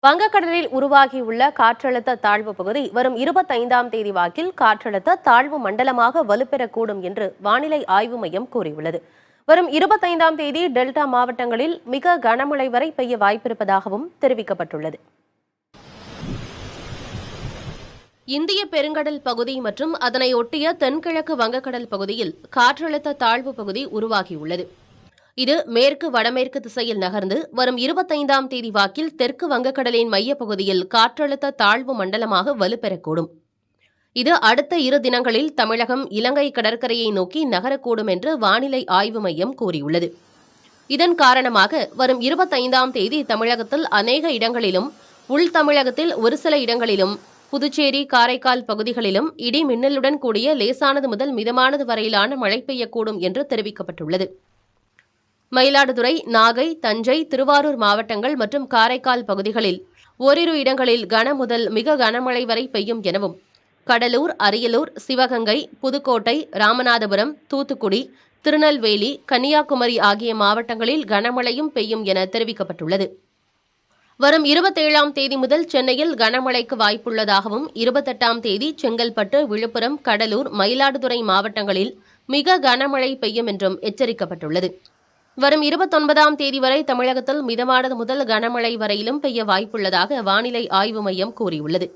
வங்கக்கடலில் உருவாகியுள்ள காற்றழுத்த தாழ்வு பகுதி வரும் 25ஆம் தேதி வாக்கில் காற்றழுத்த தாழ்வு மண்டலமாக வலுப்பெறக்கூடும் என்று வானிலை ஆய்வு மையம் கூறியுள்ளது. வரும் 25ஆம் தேதி டெல்டா மாவட்டங்களில் மிக கனமழை வரை பெய்ய வாய்ப்பிருப்பதாகவும் தெரிவிக்கப்பட்டுள்ளது. இந்திய பெருங்கடல் பகுதி மற்றும் அதனை ஒட்டிய தென்கிழக்கு வங்கக்கடல் பகுதியில் காற்றழுத்த தாழ்வு பகுதி உருவாகியுள்ளது. இது மேற்கு வடமேற்கு திசையில் நகர்ந்து வரும் 25ஆம் தேதி வாக்கில் தெற்கு வங்கக்கடலின் மையப்பகுதியில் காற்றழுத்த தாழ்வு மண்டலமாக வலுப்பெறக்கூடும். இது அடுத்த 2 தினங்களில் தமிழகம், இலங்கை கடற்கரையை நோக்கி நகரக்கூடும் என்று வானிலை ஆய்வு மையம் கூறியுள்ளது. இதன் காரணமாக வரும் 25ஆம் தேதி தமிழகத்தில் அநேக இடங்களிலும், உள் தமிழகத்தில் ஒரு சில இடங்களிலும், புதுச்சேரி, காரைக்கால் பகுதிகளிலும் இடி மின்னலுடன் கூடிய லேசானது முதல் மிதமானது வரையிலான மழை பெய்யக்கூடும் என்று தெரிவிக்கப்பட்டுள்ளது. மயிலாடுதுறை, நாகை, தஞ்சை, திருவாரூர் மாவட்டங்கள் மற்றும் காரைக்கால் பகுதிகளில் ஓரிரு இடங்களில் கன முதல் மிக கனமழை வரை பெய்யும் எனவும், கடலூர், அரியலூர், சிவகங்கை, புதுக்கோட்டை, ராமநாதபுரம், தூத்துக்குடி, திருநெல்வேலி, கன்னியாகுமரி ஆகிய மாவட்டங்களில் கனமழையும் பெய்யும் என தெரிவிக்கப்பட்டுள்ளது. வரும் 27ஆம் தேதி முதல் சென்னையில் கனமழைக்கு வாய்ப்புள்ளதாகவும், 28ஆம் தேதி செங்கல்பட்டு, விழுப்புரம், கடலூர், மயிலாடுதுறை மாவட்டங்களில் மிக கனமழை பெய்யும் என்றும் எச்சரிக்கப்பட்டுள்ளது. வரும் 29ஆம் தேதி வரை தமிழகத்தில் மிதமானது முதல் கனமழை வரையிலும் பெய்ய வாய்ப்புள்ளதாக வானிலை ஆய்வு மையம் கூறியுள்ளது.